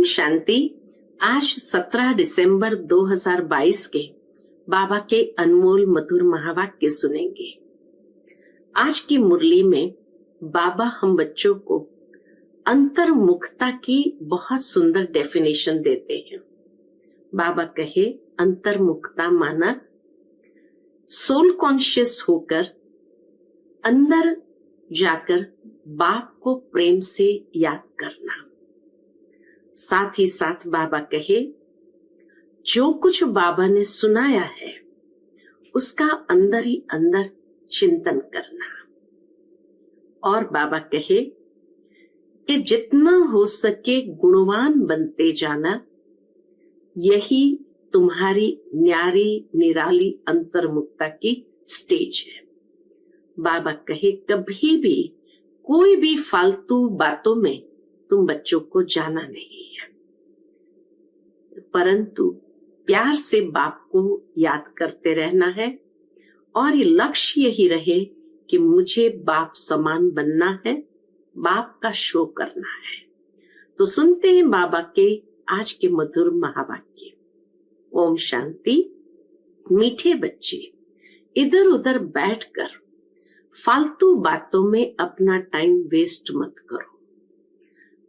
ओम शांति। आज 17 दिसंबर 2022 के बाबा के अनमोल मधुर महावाक्य सुनेंगे। आज की मुरली में बाबा हम बच्चों को अंतर्मुखता की बहुत सुंदर डेफिनेशन देते हैं। बाबा कहे अंतर्मुखता माना सोल कॉन्शियस होकर अंदर जाकर बाप को प्रेम से याद करना। साथ ही साथ बाबा कहे जो कुछ बाबा ने सुनाया है उसका अंदर ही अंदर चिंतन करना। और बाबा कहे कि जितना हो सके गुणवान बनते जाना, यही तुम्हारी न्यारी निराली अंतर्मुखता की स्टेज है। बाबा कहे कभी भी कोई भी फालतू बातों में तुम बच्चों को जाना नहीं है, परंतु प्यार से बाप को याद करते रहना है। और ये लक्ष्य यही रहे कि मुझे बाप समान बनना है, बाप का शो करना है। तो सुनते हैं बाबा के आज के मधुर महावाक्य। ओम शांति। मीठे बच्चे, इधर उधर बैठकर फालतू बातों में अपना टाइम वेस्ट मत करो।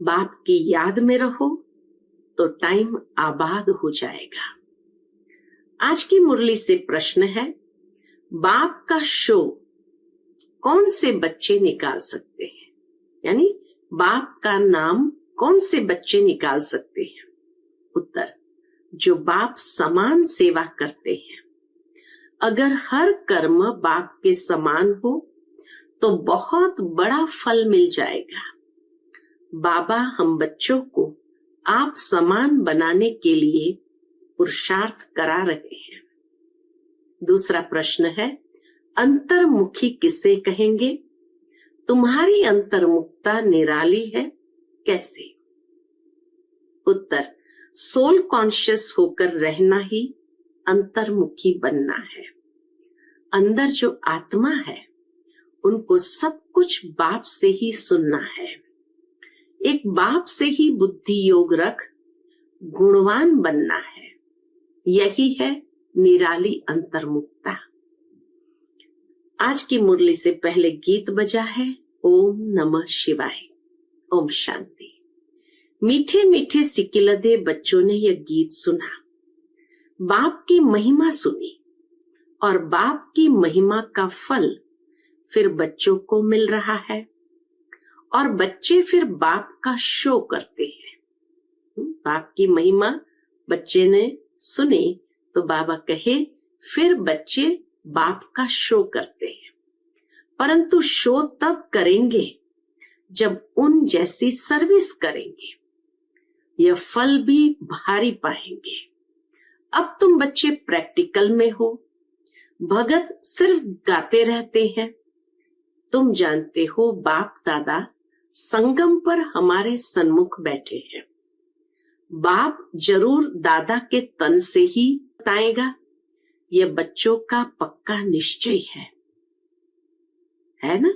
बाप की याद में रहो तो टाइम आबाद हो जाएगा। आज की मुरली से प्रश्न है, बाप का शो कौन से बच्चे निकाल सकते हैं? यानी बाप का नाम कौन से बच्चे निकाल सकते हैं? उत्तर, जो बाप समान सेवा करते हैं। अगर हर कर्म बाप के समान हो तो बहुत बड़ा फल मिल जाएगा। बाबा हम बच्चों को आप समान बनाने के लिए पुरुषार्थ करा रहे हैं। दूसरा प्रश्न है, अंतर्मुखी किसे कहेंगे? तुम्हारी अंतर्मुखता निराली है, कैसे? उत्तर, सोल कॉन्शियस होकर रहना ही अंतर्मुखी बनना है। अंदर जो आत्मा है उनको सब कुछ बाप से ही सुनना है। एक बाप से ही बुद्धि योग रख गुणवान बनना है। यही है निराली अंतर्मुखता। आज की मुरली से पहले गीत बजा है ओम नमः शिवाय। ओम शांति। मीठे मीठे सिकिलदे बच्चों ने यह गीत सुना, बाप की महिमा सुनी और बाप की महिमा का फल फिर बच्चों को मिल रहा है और बच्चे फिर बाप का शो करते हैं। बाप की महिमा बच्चे ने सुनी तो बाबा कहे फिर बच्चे बाप का शो करते हैं, परंतु शो तब करेंगे जब उन जैसी सर्विस करेंगे। यह फल भी भारी पाएंगे। अब तुम बच्चे प्रैक्टिकल में हो, भगत सिर्फ गाते रहते हैं। तुम जानते हो बाप दादा संगम पर हमारे सन्मुख बैठे हैं। बाप जरूर दादा के तन से ही बताएगा, यह बच्चों का पक्का निश्चय है ना?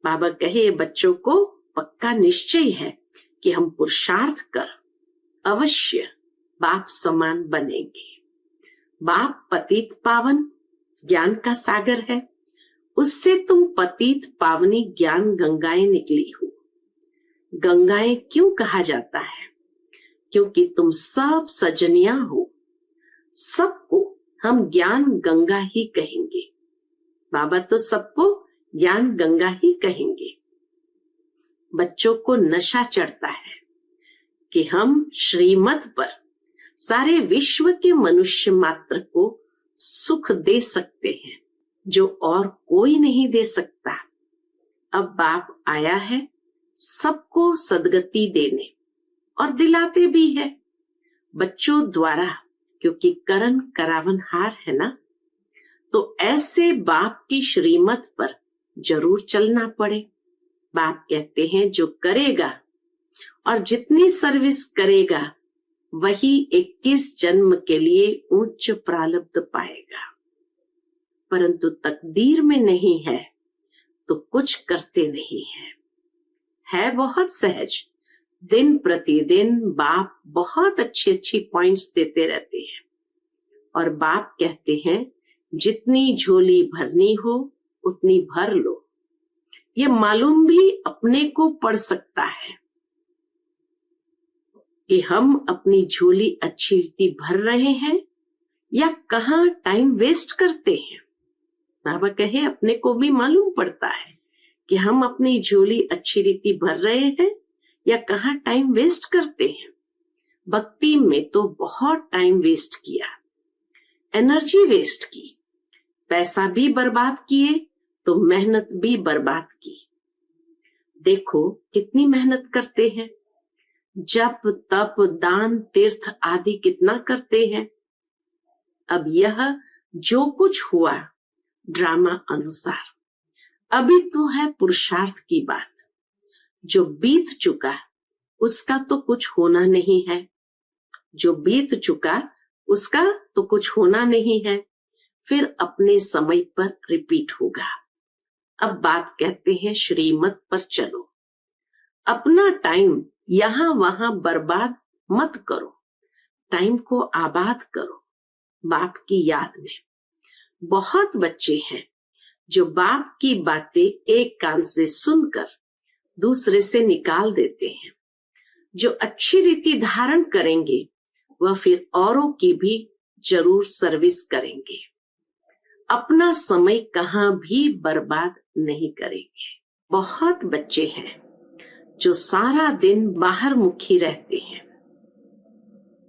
बाबा कहे ये बच्चों को पक्का निश्चय है कि हम पुरुषार्थ कर अवश्य बाप समान बनेंगे। बाप पतित पावन ज्ञान का सागर है, उससे तुम पतित पावनी ज्ञान गंगाएं निकली हो। गंगाएं क्यों कहा जाता है? क्योंकि तुम सब सजनिया हो। सबको हम ज्ञान गंगा ही कहेंगे। बाबा तो सबको ज्ञान गंगा ही कहेंगे। बच्चों को नशा चढ़ता है कि हम श्रीमत पर सारे विश्व के मनुष्य मात्र को सुख दे सकते हैं जो और कोई नहीं दे सकता। अब बाप आया है सबको सदगति देने और दिलाते भी है बच्चों द्वारा, क्योंकि करण करावनहार है ना। तो ऐसे बाप की श्रीमत पर जरूर चलना पड़े। बाप कहते हैं जो करेगा और जितनी सर्विस करेगा वही 21 जन्म के लिए उच्च प्रारब्ध पाएगा, परंतु तकदीर में नहीं है तो कुछ करते नहीं है बहुत सहज। दिन प्रतिदिन बाप बहुत अच्छी अच्छी पॉइंट्स देते रहते हैं और बाप कहते हैं जितनी झोली भरनी हो उतनी भर लो। ये मालूम भी अपने को पड़ सकता है कि हम अपनी झोली अच्छी रीति भर रहे हैं या कहाँ टाइम वेस्ट करते हैं। बाबा कहे अपने को भी मालूम पड़ता है कि हम अपनी झोली अच्छी रीति भर रहे हैं या कहाँ टाइम वेस्ट करते हैं। भक्ति में तो बहुत टाइम वेस्ट किया, एनर्जी वेस्ट की, पैसा भी बर्बाद किए तो मेहनत भी बर्बाद की। देखो कितनी मेहनत करते हैं, जप तप दान तीर्थ आदि कितना करते हैं। अब यह जो कुछ हुआ ड्रामा अनुसार, अभी तो है पुरुषार्थ की बात। जो बीत चुका उसका तो कुछ होना नहीं है, जो बीत चुका उसका तो कुछ होना नहीं है, फिर अपने समय पर रिपीट होगा। अब बाप कहते हैं श्रीमत पर चलो, अपना टाइम यहां वहां बर्बाद मत करो, टाइम को आबाद करो बाप की याद में। बहुत बच्चे हैं जो बाप की बातें एक कान से सुनकर दूसरे से निकाल देते हैं। जो अच्छी रीति धारण करेंगे वह फिर औरों की भी जरूर सर्विस करेंगे, अपना समय कहाँ भी बर्बाद नहीं करेंगे। बहुत बच्चे हैं जो सारा दिन बाहर मुखी रहते हैं।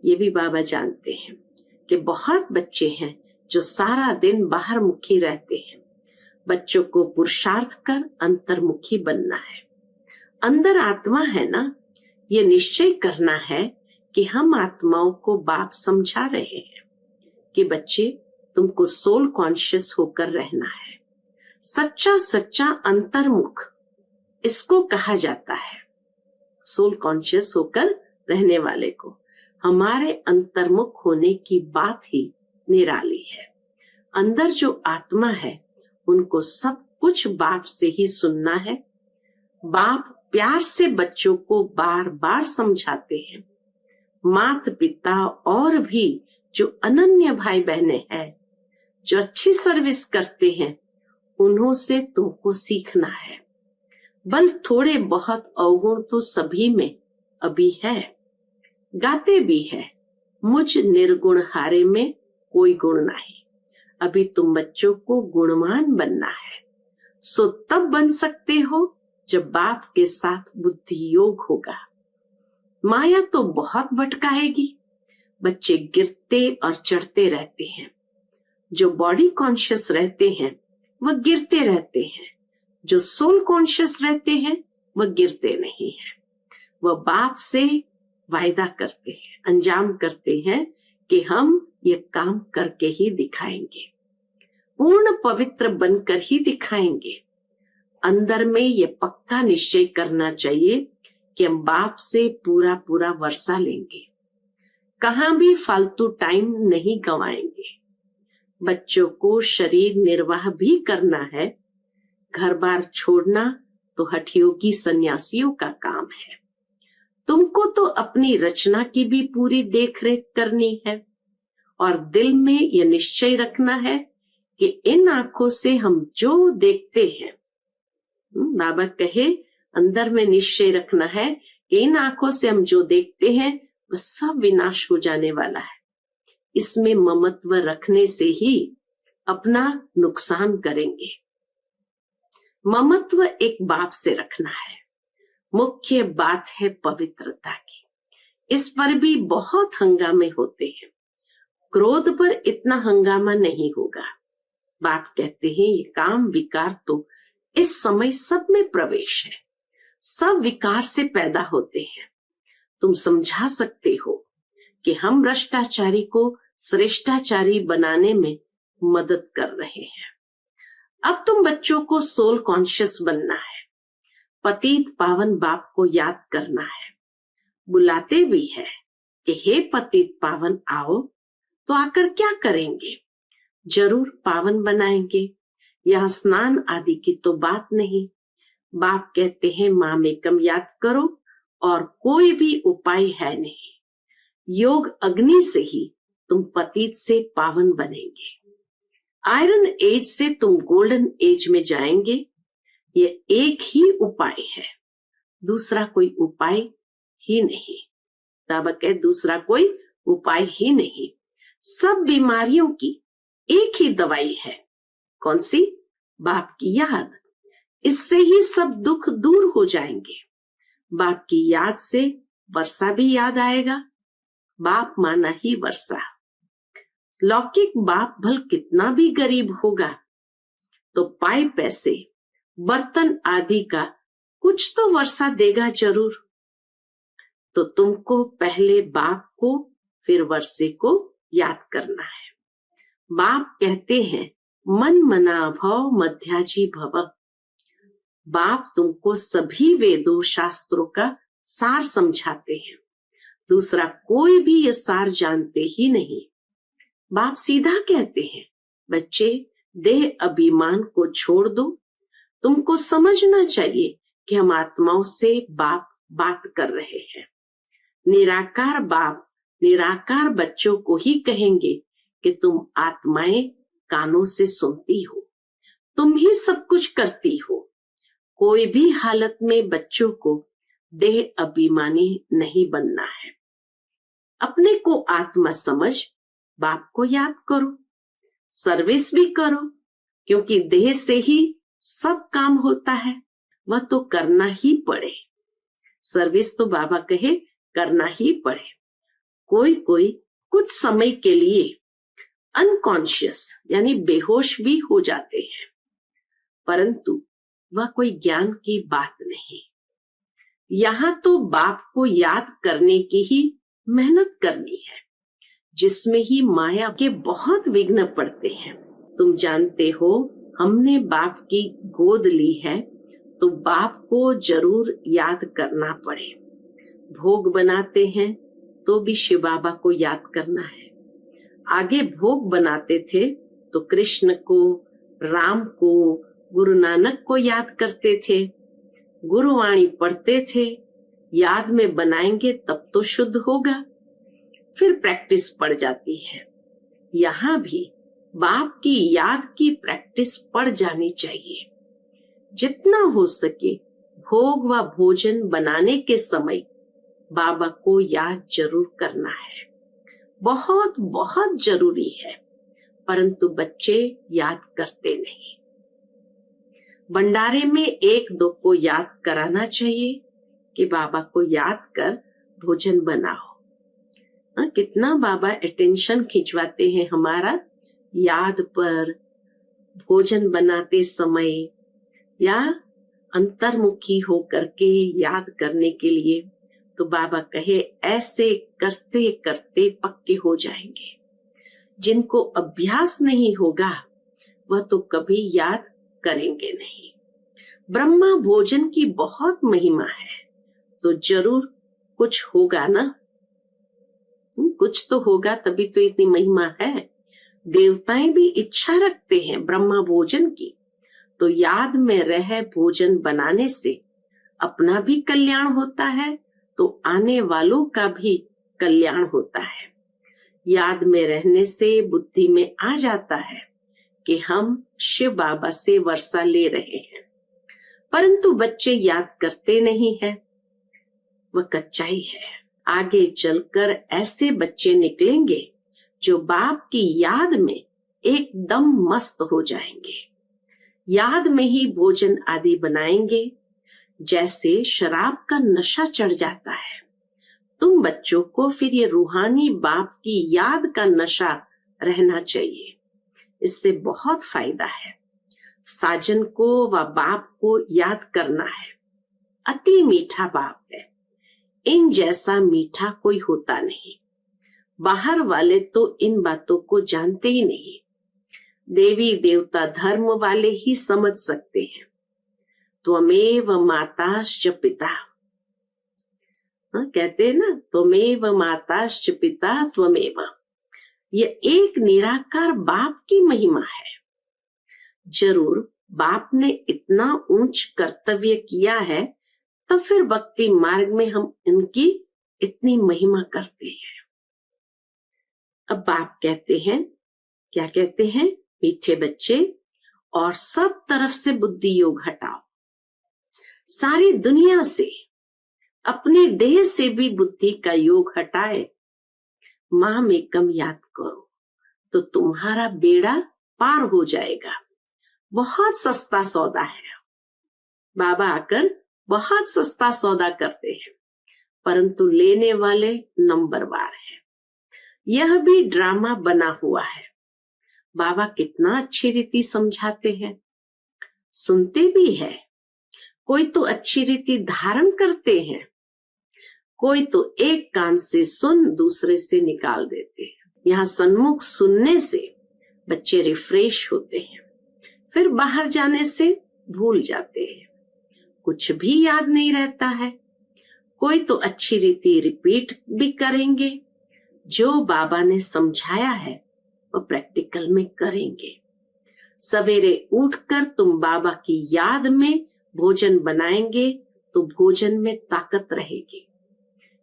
ये भी बाबा जानते हैं कि बहुत बच्चे हैं जो सारा दिन बाहर मुखी रहते हैं। बच्चों को पुरुषार्थ कर अंतर्मुखी बनना है। अंदर आत्मा है ना, ये निश्चय करना है कि हम आत्माओं को बाप समझा रहे हैं कि बच्चे तुमको सोल कॉन्शियस होकर रहना है। सच्चा सच्चा अंतर्मुख इसको कहा जाता है। सोल कॉन्शियस होकर रहने वाले को हमारे अंतर्मुख होने की बात ही निराली है। अंदर जो आत्मा है उनको सब कुछ बाप से ही सुनना है। बाप प्यार से बच्चों को बार बार समझाते हैं। माता पिता और भी जो अनन्य भाई बहनें हैं, जो अच्छी सर्विस करते हैं, उन्हों से तुमको सीखना है। बल थोड़े बहुत अवगुण तो सभी में अभी है, गाते भी है, मुझ निर्गुण हारे में कोई गुण नहीं। अभी तुम बच्चों को गुणवान बनना है, सो तब बन सकते हो जब बाप के साथ बुद्धि योग होगा। माया तो बहुत भटकाएगी, बच्चे गिरते और चढ़ते रहते हैं। जो बॉडी कॉन्शियस रहते हैं वह गिरते रहते हैं, जो सोल कॉन्शियस रहते हैं वह गिरते नहीं है। वह बाप से वायदा करते हैं, अंजाम करते हैं कि हम ये काम करके ही दिखाएंगे, पूर्ण पवित्र बनकर ही दिखाएंगे। अंदर में ये पक्का निश्चय करना चाहिए कि हम बाप से पूरा पूरा वर्षा लेंगे, कहाँ भी फालतू टाइम नहीं गंवाएंगे। बच्चों को शरीर निर्वाह भी करना है, घर बार छोड़ना तो हठयोगी सन्यासियों का काम है। तुमको तो अपनी रचना की भी पूरी देखरेख करनी है और दिल में यह निश्चय रखना है कि इन आंखों से हम जो देखते हैं, बाबा कहे अंदर में निश्चय रखना है कि इन आंखों से हम जो देखते हैं वह सब विनाश हो जाने वाला है। इसमें ममत्व रखने से ही अपना नुकसान करेंगे। ममत्व एक बाप से रखना है। मुख्य बात है पवित्रता की, इस पर भी बहुत हंगामे होते हैं। क्रोध पर इतना हंगामा नहीं होगा। बाप कहते हैं ये काम विकार तो इस समय सब में प्रवेश है, सब विकार से पैदा होते हैं। तुम समझा सकते हो कि हम भ्रष्टाचारी को श्रेष्ठाचारी बनाने में मदद कर रहे हैं। अब तुम बच्चों को सोल कॉन्शियस बनना है, पतित पावन बाप को याद करना है। बुलाते भी है कि हे पतित पावन आओ, तो आकर क्या करेंगे? जरूर पावन बनाएंगे। यहाँ स्नान आदि की तो बात नहीं। बाप कहते हैं मामेकम याद करो और कोई भी उपाय है नहीं। योग अग्नि से ही तुम पतित से पावन बनेंगे। आयरन एज से तुम गोल्डन एज में जाएंगे। ये एक ही उपाय है, दूसरा कोई उपाय ही नहीं। बाबा कहे दूसरा कोई उपाय ही नहीं। सब बीमारियों की एक ही दवाई है। कौन सी? बाप की याद। इससे ही सब दुख दूर हो जाएंगे। बाप की याद से वर्षा भी याद आएगा। बाप माना ही वर्षा। लौकिक बाप भल कितना भी गरीब होगा तो पाए पैसे, बर्तन आदि का कुछ तो वर्षा देगा जरूर। तो तुमको पहले बाप को फिर वर्षे को याद करना है। बाप कहते हैं मन मना भव मध्याजी भव। बाप तुमको सभी वेदों शास्त्रों का सार समझाते हैं। दूसरा कोई भी ये सार जानते ही नहीं। बाप सीधा कहते हैं बच्चे देह अभिमान को छोड़ दो। तुमको समझना चाहिए कि हम आत्माओं से बाप बात कर रहे हैं। निराकार बाप निराकार बच्चों को ही कहेंगे कि तुम आत्माएं कानों से सुनती हो, तुम ही सब कुछ करती हो। कोई भी हालत में बच्चों को देह अभिमानी नहीं बनना है। अपने को आत्मा समझ बाप को याद करो, सर्विस भी करो, क्योंकि देह से ही सब काम होता है, वह तो करना ही पड़े। सर्विस तो बाबा कहे करना ही पड़े। कोई कोई कुछ समय के लिए अनकॉन्शियस यानी बेहोश भी हो जाते हैं, परंतु वह कोई ज्ञान की बात नहीं। यहाँ तो बाप को याद करने की ही मेहनत करनी है, जिसमें ही माया के बहुत विघ्न पड़ते हैं। तुम जानते हो हमने बाप की गोद ली है तो बाप को जरूर याद करना पड़े। भोग बनाते हैं तो भी शिव बाबा को याद करना है। आगे भोग बनाते थे तो कृष्ण को, राम को, गुरु नानक को याद करते थे। गुरुवाणी पढ़ते थे। याद में बनाएंगे तब तो शुद्ध होगा। फिर प्रैक्टिस पड़ जाती है। यहाँ भी बाप की याद की प्रैक्टिस पड़ जानी चाहिए। जितना हो सके भोग व भोजन बनाने के समय बाबा को याद जरूर करना है। बहुत बहुत जरूरी है, परंतु बच्चे याद करते नहीं। भंडारे में एक दो को याद कराना चाहिए कि बाबा को याद कर भोजन बनाओ। कितना बाबा अटेंशन खिंचवाते हैं हमारा याद पर, भोजन बनाते समय या अंतर्मुखी होकर के याद करने के लिए। तो बाबा कहे ऐसे करते करते पक्के हो जाएंगे। जिनको अभ्यास नहीं होगा वह तो कभी याद करेंगे नहीं। ब्रह्मा भोजन की बहुत महिमा है, तो जरूर कुछ होगा ना। कुछ तो होगा, तभी तो इतनी महिमा है। देवताएं भी इच्छा रखते हैं ब्रह्मा भोजन की, तो याद में रह भोजन बनाने से अपना भी कल्याण होता है तो आने वालों का भी कल्याण होता है। याद में रहने से बुद्धि में आ जाता है कि हम शिव बाबा से वर्षा ले रहे हैं, परंतु बच्चे याद करते नहीं है। वह कच्चाई है। आगे चलकर ऐसे बच्चे निकलेंगे जो बाप की याद में एकदम मस्त हो जाएंगे। याद में ही भोजन आदि बनाएंगे। जैसे शराब का नशा चढ़ जाता है, तुम बच्चों को फिर ये रूहानी बाप की याद का नशा रहना चाहिए। इससे बहुत फायदा है। साजन को व बाप को याद करना है। अति मीठा बाप है, इन जैसा मीठा कोई होता नहीं। बाहर वाले तो इन बातों को जानते ही नहीं। देवी देवता धर्म वाले ही समझ सकते हैं। त्वमेव माताश्च पिता, कहते हैं ना, त्वमेव माताश्च पिता त्वमेव। ये एक निराकार बाप की महिमा है। जरूर बाप ने इतना ऊंच कर्तव्य किया है, तब फिर भक्ति मार्ग में हम इनकी इतनी महिमा करते हैं। अब बाप कहते हैं, क्या कहते हैं? मीठे बच्चे, और सब तरफ से बुद्धि योग हटाओ, सारी दुनिया से, अपने देह से भी बुद्धि का योग हटाए, माम एकम याद करो तो तुम्हारा बेड़ा पार हो जाएगा। बहुत सस्ता सौदा है। बाबा आकर बहुत सस्ता सौदा करते हैं, परंतु लेने वाले नंबरवार है। यह भी ड्रामा बना हुआ है। बाबा कितना अच्छी रीति समझाते हैं, सुनते भी है। कोई तो अच्छी रीति धारण करते हैं, कोई तो एक कान से सुन दूसरे से निकाल देते हैं। यहाँ सन्मुख सुनने से बच्चे रिफ्रेश होते हैं, फिर बाहर जाने से भूल जाते हैं, कुछ भी याद नहीं रहता है। कोई तो अच्छी रीति रिपीट भी करेंगे, जो बाबा ने समझाया है वो प्रैक्टिकल में करेंगे। सवेरे उठकर तुम बाबा की याद में भोजन बनाएंगे तो भोजन में ताकत रहेगी।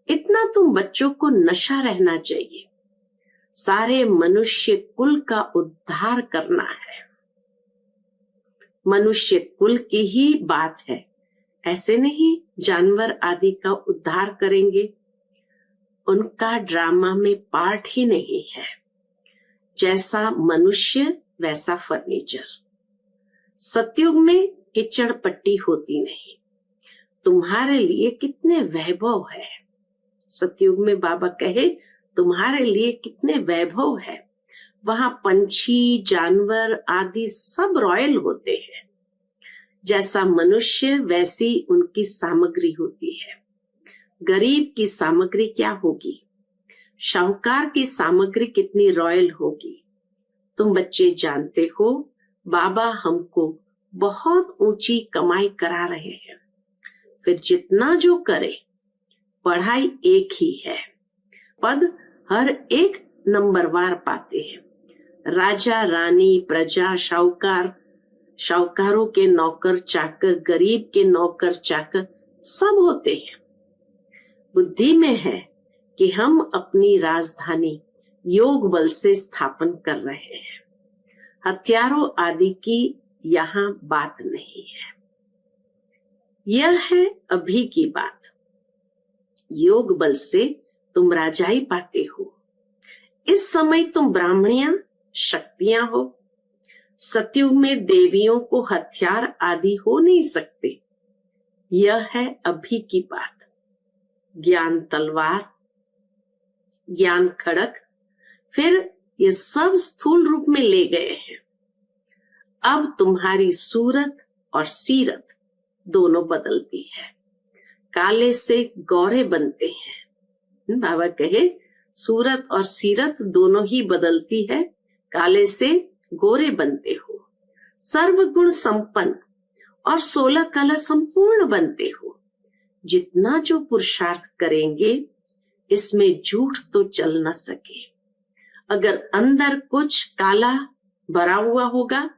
इतना तुम बच्चों को नशा रहना चाहिए। सारे मनुष्य कुल का उद्धार करना है। मनुष्य कुल की ही बात है, ऐसे नहीं जानवर आदि का उद्धार करेंगे। उनका ड्रामा में पार्ट ही नहीं है। जैसा मनुष्य वैसा फर्नीचर। सतयुग में कीचड़ पट्टी होती नहीं। तुम्हारे लिए कितने वैभव है। सतयुग में बाबा कहे तुम्हारे लिए कितने वैभव है। वहां पंछी जानवर आदि सब रॉयल होते हैं। जैसा मनुष्य वैसी उनकी सामग्री होती है। गरीब की सामग्री क्या होगी, शाहूकार की सामग्री कितनी रॉयल होगी। तुम बच्चे जानते हो बाबा हमको बहुत ऊंची कमाई करा रहे हैं। फिर जितना जो करे, पढ़ाई एक ही है, पद हर एक नंबरवार पाते हैं। राजा रानी प्रजा शाहूकार, शाहूकारों के नौकर चाकर, गरीब के नौकर चाकर सब होते हैं। बुद्धि में है कि हम अपनी राजधानी योग बल से स्थापन कर रहे हैं। हथियारों आदि की यहाँ बात नहीं है। यह है अभी की बात। योग बल से तुम राजाई पाते हो। इस समय तुम ब्राह्मणियां शक्तियां हो। सतयुग में देवियों को हथियार आदि हो नहीं सकते। यह है अभी की बात। ज्ञान तलवार, ज्ञान खड़क, फिर ये सब स्थूल रूप में ले गए हैं। अब तुम्हारी सूरत और सीरत दोनों बदलती है। काले से गौरे बनते हैं। बाबा कहे सूरत और सीरत दोनों ही बदलती है। काले से गोरे बनते हो। सर्वगुण संपन्न और 16 कला संपूर्ण बनते हो। जितना जो पुरुषार्थ करेंगे इसमें झूठ तो चल न सके। अगर अंदर कुछ काला भरा हुआ होगा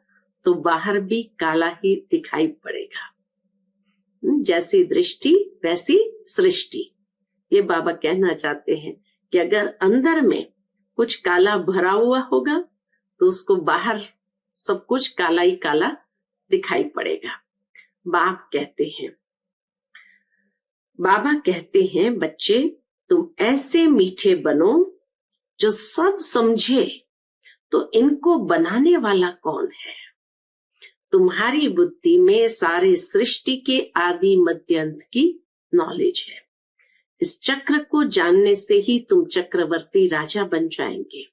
तो बाहर भी काला ही दिखाई पड़ेगा। जैसी दृष्टि वैसी सृष्टि। ये बाबा कहना चाहते हैं कि अगर अंदर में कुछ काला भरा हुआ होगा तो उसको बाहर सब कुछ काला ही काला दिखाई पड़ेगा। बाबा कहते हैं बच्चे तुम ऐसे मीठे बनो जो सब समझे। तो इनको बनाने वाला कौन है? तुम्हारी बुद्धि में सारे सृष्टि के आदि मध्य अंत की नॉलेज है। इस चक्र को जानने से ही तुम चक्रवर्ती राजा बन जाएंगे।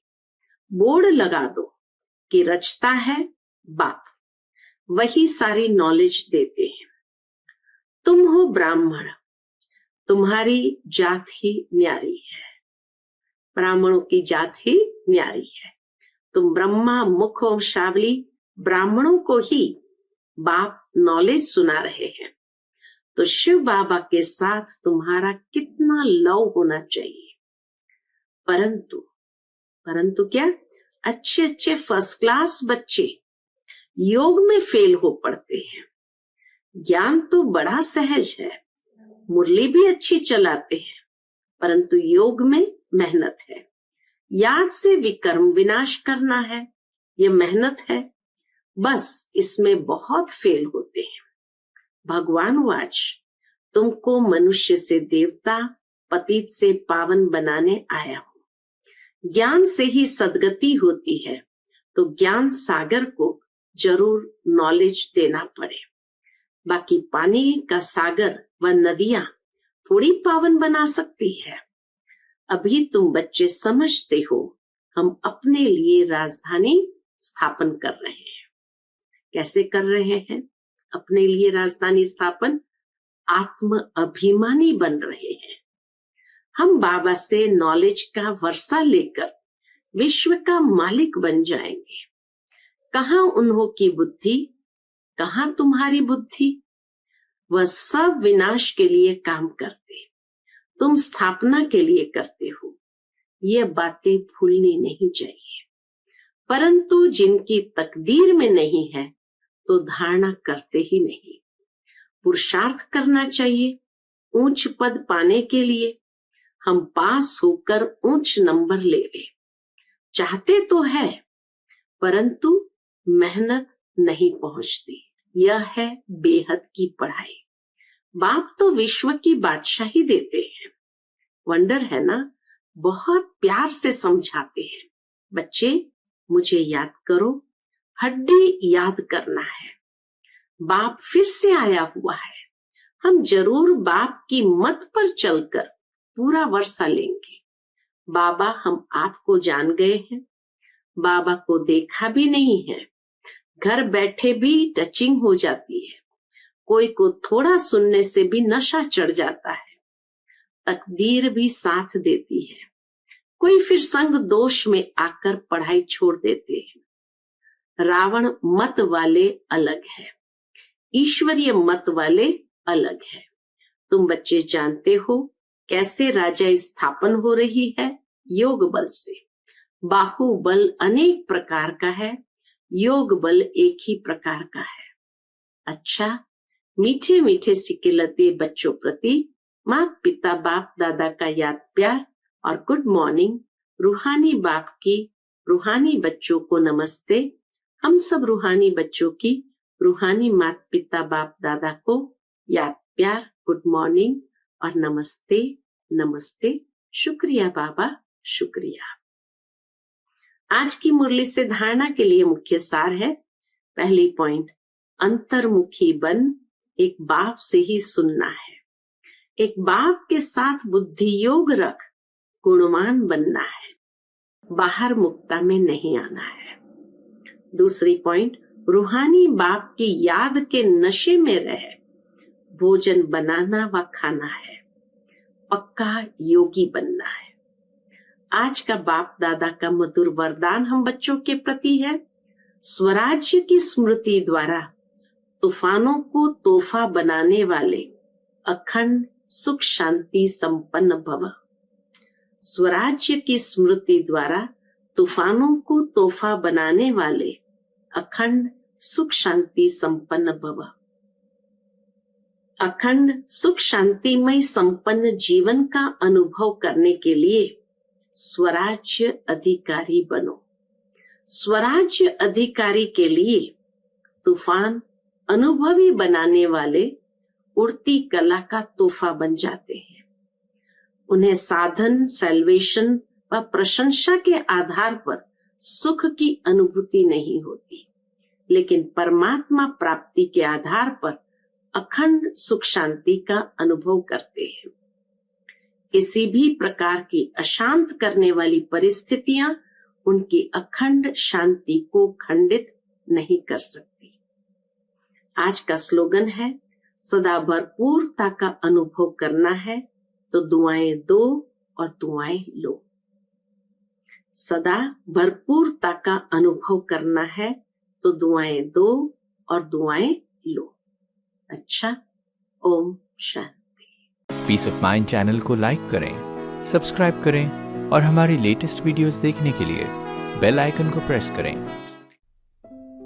बोर्ड लगा दो कि रचता है बाप, वही सारी नॉलेज देते हैं। तुम हो ब्राह्मण, तुम्हारी जात ही न्यारी है। ब्राह्मणों की जात ही न्यारी है। तुम ब्रह्मा मुख वंशावली ब्राह्मणों को ही बाप नॉलेज सुना रहे हैं। तो शिव बाबा के साथ तुम्हारा कितना लव होना चाहिए। परंतु क्या, अच्छे अच्छे फर्स्ट क्लास बच्चे योग में फेल हो पड़ते हैं। ज्ञान तो बड़ा सहज है, मुरली भी अच्छी चलाते हैं, परंतु योग में मेहनत है। याद से विकर्म विनाश करना है, ये मेहनत है, बस इसमें बहुत फेल होते हैं। भगवान वाच, तुमको मनुष्य से देवता, पतित से पावन बनाने आया हूं। ज्ञान से ही सदगति होती है, तो ज्ञान सागर को जरूर नॉलेज देना पड़े। बाकी पानी का सागर व नदियां थोड़ी पावन बना सकती है। अभी तुम बच्चे समझते हो, हम अपने लिए राजधानी स्थापन कर रहे हैं। कैसे कर रहे हैं अपने लिए राजधानी स्थापन? आत्म अभिमानी बन रहे हैं। हम बाबा से नॉलेज का वर्षा लेकर विश्व का मालिक बन जाएंगे। कहाँ उन्हों की बुद्धि, कहाँ तुम्हारी बुद्धि? वह सब विनाश के लिए काम करते, तुम स्थापना के लिए करते हो। ये बातें भूलनी नहीं चाहिए। परंतु जिनकी तकदीर में नहीं है, तो धारणा करते ही नहीं। पुरुषार्थ करना चाहिए ऊंच पद पाने के लिए। हम पास होकर ऊंच नंबर ले ले, चाहते तो है, परंतु मेहनत नहीं पहुंचती। यह है बेहद की पढ़ाई। बाप तो विश्व की बादशाही देते हैं। वंडर है ना, बहुत प्यार से समझाते हैं। बच्चे, मुझे याद करो, हड्डी याद करना है। बाप फिर से आया हुआ है। हम जरूर बाप की मत पर चलकर पूरा वर्षा लेंगे। बाबा, हम आपको जान गए हैं। बाबा को देखा भी नहीं है, घर बैठे भी टचिंग हो जाती है। कोई को थोड़ा सुनने से भी नशा चढ़ जाता है। तकदीर भी साथ देती है। कोई फिर संग दोष में आकर पढ़ाई छोड़ देते हैं। रावण मत वाले अलग है, ईश्वरीय मत वाले अलग है। तुम बच्चे जानते हो कैसे राजा स्थापन हो रही है? योग बल से। बाहुबल अनेक प्रकार का है, योग बल एक ही प्रकार का है। अच्छा, मीठे मीठे सिकेलते बच्चों प्रति माता पिता बाप दादा का याद प्यार और गुड मॉर्निंग। रूहानी बाप की रूहानी बच्चों को नमस्ते। हम सब रूहानी बच्चों की रूहानी माता पिता बाप दादा को याद प्यार, गुड मॉर्निंग और नमस्ते नमस्ते। शुक्रिया बाबा, शुक्रिया। आज की मुरली से धारणा के लिए मुख्य सार है। पहली पॉइंट, अंतर्मुखी बन, एक बाप से ही सुनना है। एक बाप के साथ बुद्धि योग रख, गुणवान बनना है, बाहर मुक्ता में नहीं आना है। दूसरी पॉइंट, रूहानी बाप की याद के नशे में रहे, भोजन बनाना व खाना है, पक्का योगी बनना है। आज का बाप दादा का मधुर वरदान हम बच्चों के प्रति है। स्वराज्य की स्मृति द्वारा तूफानों को तोहफा बनाने वाले अखंड सुख शांति संपन्न भव। स्वराज्य की स्मृति द्वारा तूफानों को तोहफा बनाने वाले अखंड सुख शांति संपन्न भव। अखंड सुख शांतिमय संपन्न जीवन का अनुभव करने के लिए स्वराज्य अधिकारी बनो। स्वराज्य अधिकारी के लिए तूफान अनुभवी बनाने वाले उड़ती कला का तोहफा बन जाते हैं। उन्हें साधन, सैल्वेशन व प्रशंसा के आधार पर सुख की अनुभूति नहीं होती, लेकिन परमात्मा प्राप्ति के आधार पर अखंड सुख शांति का अनुभव करते हैं। किसी भी प्रकार की अशांत करने वाली परिस्थितियां उनकी अखंड शांति को खंडित नहीं कर सकती। आज का स्लोगन है, सदा भरपूरता का अनुभव करना है तो दुआएं दो और दुआएं लो। सदा भरपूरता का अनुभव करना है तो दुआएं दो और दुआएं लो। अच्छा, Om Shanti. Piece of mind channel को लाइक करें, सब्सक्राइब करें और हमारी लेटेस्ट वीडियोस देखने के लिए बेल आइकन को प्रेस करें।